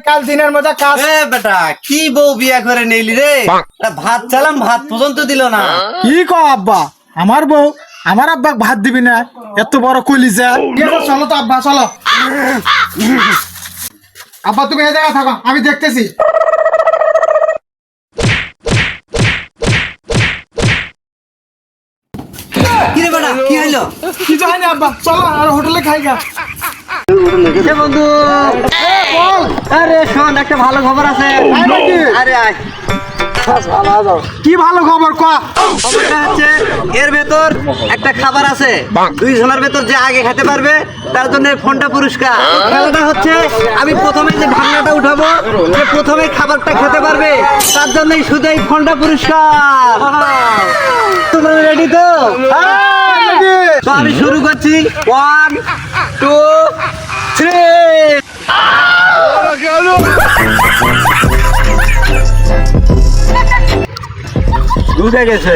কাল দিনের মধ্যে কাজ। বেটা কি বউ বিয়া করে নিলি রে? ভাত চালাম, ভাত পর্যন্ত দিল না। কি কও আব্বা, আমার বউ আমার আব্বা ভাত দিবি না? এত বড় কলিজা। চলো তো আব্বা, চলো। আব্বা তুমি এই জায়গায় থাকো, আমি দেখতেছি। কি রে বেটা, কি হইলো? কি জানি আব্বা, চলো আর হোটেলে খাই গা। বন্ধু আরে শোন, একটা ভালো খবর আছে। আরে আয়। কি ভালো খবর ক। খবরটা হচ্ছে এর ভেতর একটা খাবার আছে, 2 জনের ভেতর যে আগে খেতে পারবে তার জন্য ফোনটা পুরস্কার। খেলাটা হচ্ছে আমি প্রথমে যে ঢাকনাটা উঠাবো, যে প্রথমে খাবারটা খেতে পারবে তার জন্যই শুধু এই ফোনটা পুরস্কার। তোমরা রেডি তো? তো আমি শুরু করছি। 1 2 3। ঢুকে গেছে।